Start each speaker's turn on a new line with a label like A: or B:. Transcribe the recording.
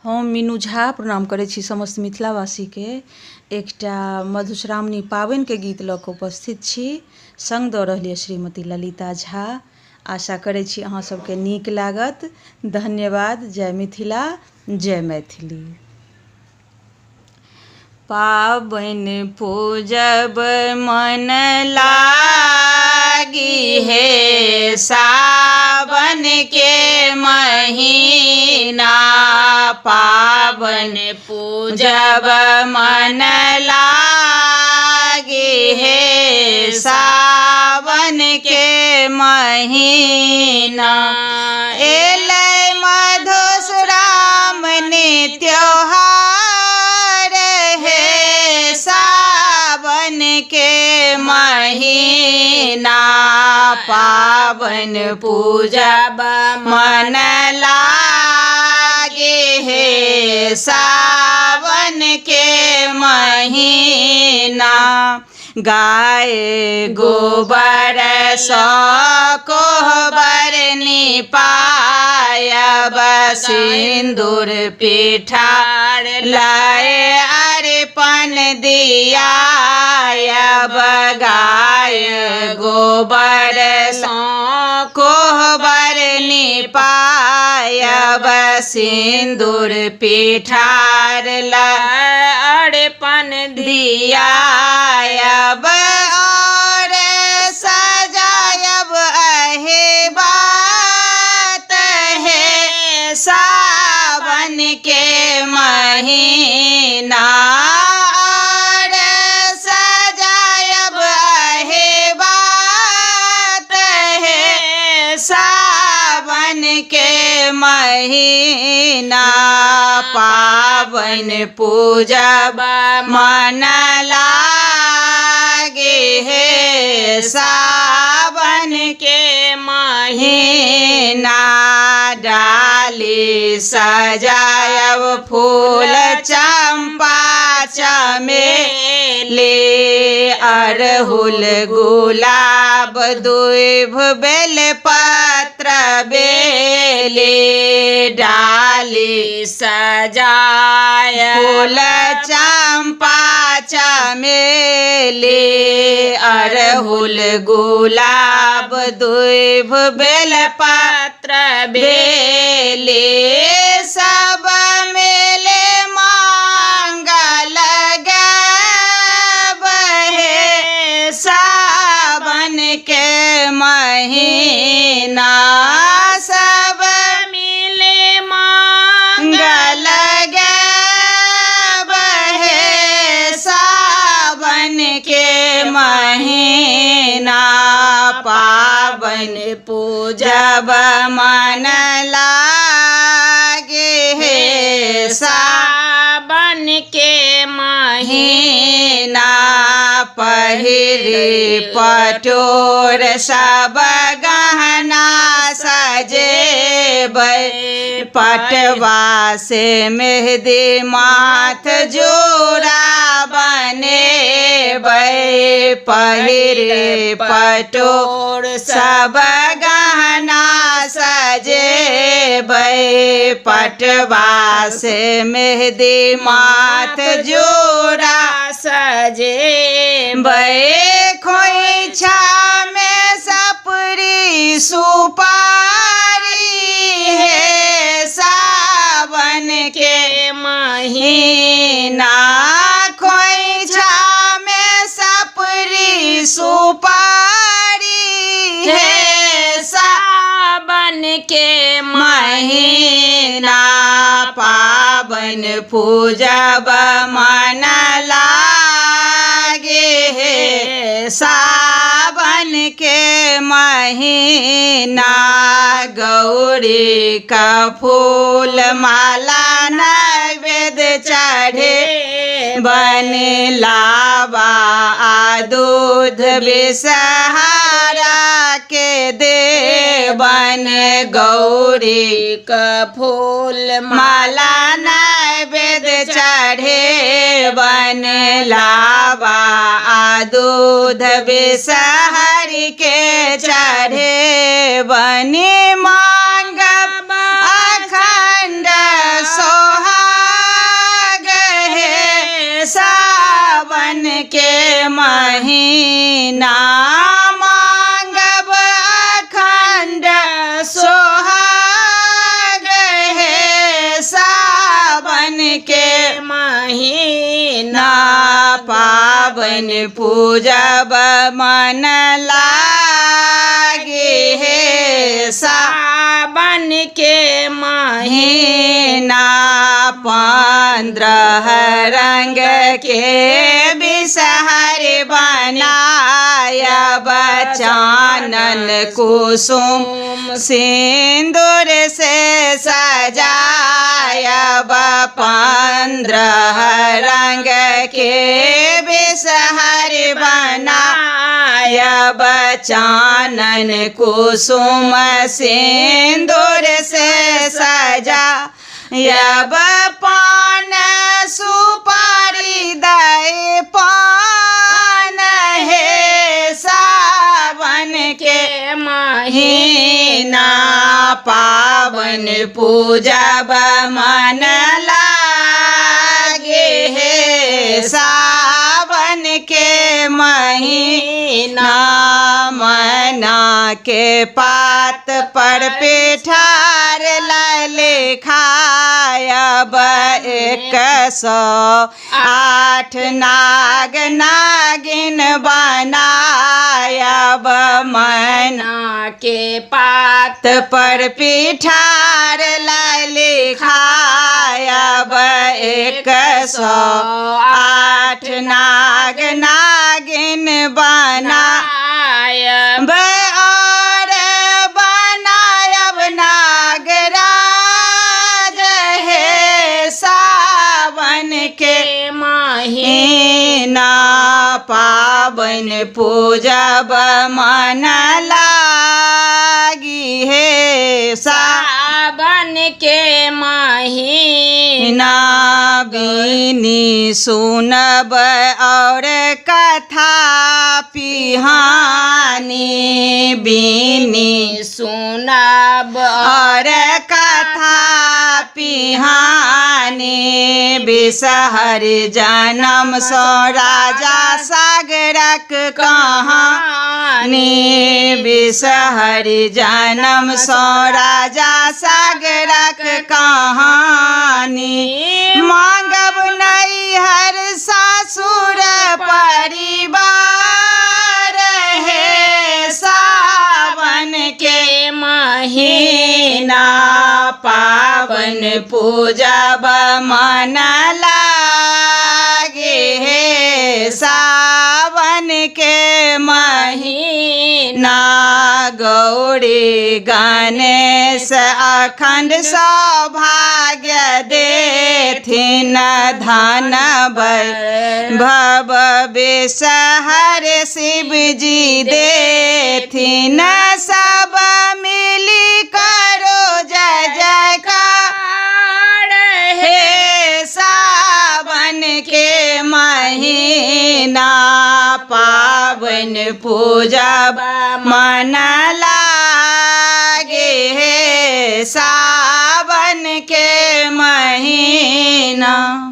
A: हम मीनू झा प्रणाम करै छी समस्त मिथिलावासी के। एकटा मधुश्रावणी पाबनि के गीत लऽ कऽ उपस्थित छी। संग दऽ रहल यऽ श्रीमती ललिता झा। आशा करै छी अहाँ सबके नीक लागत। धन्यवाद। जय मिथिला, जय मैथिली। पाबनि पूजब मन लागी हे सावन के महीना। पाबनि पूजब मन लागी हे सावन के महीना। एलै मधुश्रावणी त्योहार हे सावन के महीना। पाबनि पूजब मन लागे हे सावन के महीना। गाय गोबर सँ कोहबर निपायब सिन्दूर पिठार लय अर्पण दियायब। गाय गोबर सँ कोहबर निपायब सिन्दूर पिठार लय अर्पण दियायब। और सजायब अहे बात हे सावन के महीना। और सजायब अहे बात हे सावन के महीना। पाबनि पूजब मन लागे हे सावन के महीना। डाली सजायब फूल चंपा चमेली अड़हुल गुलाब दूब बेलपत्र बेली। डाली सजायब फूल चंपा चमेली अड़हुल गुलाब दूब बेलपत्र बेली। सब मेले मांगल गब हे सावन के महीना। सब मिले मांगल गब हे सावन के महीना। पाबनि पूजब मन लागे हे सावन के महीना। पहिरी पटोर सब गहना सजेबै पटवा से मेहंदी माथ जोड़ा बनेबै। पहिरे पटोर सब गहना सजेबै पटवा से मेहंदी माथ जोड़ा सजेबै। खोइछा में सपरी सुपारी हे सावन के महीना। खोइछा में सपरी सुपारी हे सावन के महीना। पाबनि पूजब मन लागे हे सावन के महीना। गौरी का फूल माला नैवेद्य चढ़े बन लावा आ दूध विषहारा के देवन। गौरी का फूल माला नैवेद्य चढ़े बन लावा आ दूध विषहरी के चढ़े बनी मांगब अखंड सोहा महीना मांगब अखंड सोहाग हे सावन के महीना पावन पूजब मन लागे हे सावन के महीना 15 रंग के बिसहर बनायब चानन कुसुम सिंदूर से सजायब 15 रंग के बिसहर बनायब चानन कुसुम सिंदूर से सजायब पान सुपारी दई पान हे सावन के महीना पावन पूजब मन लागे हे सावन के महीना मना के पात पर पिठार लिखायब 108 नाग नागिन बनायब मना के पात पर पिठार लिखायब 108 नाग नागिन बनायब और बनायब नागराज हे सावन के महीना पावन पूजब मन लागी हे सावन के महीना बीनी सुनब और कथा पिहानी बीनी सुनब और कथा पिहानी बिसहर जन्म सो राजा सागरक कहानी बिसहर जन्म सो राजा सागरक कहानी मांगब नैहर ससुर परिवार हे सावन के महीना पावन पूजब मन लागे हे सावन के महीना गौरी गणेश अखंड सौभाग्य देथिन धन भव बिसहर शिव जी देथिन सब मिली करो जय जयकार हे सावन के महीना पावन पूजब मन लागे हे सावन के महीना।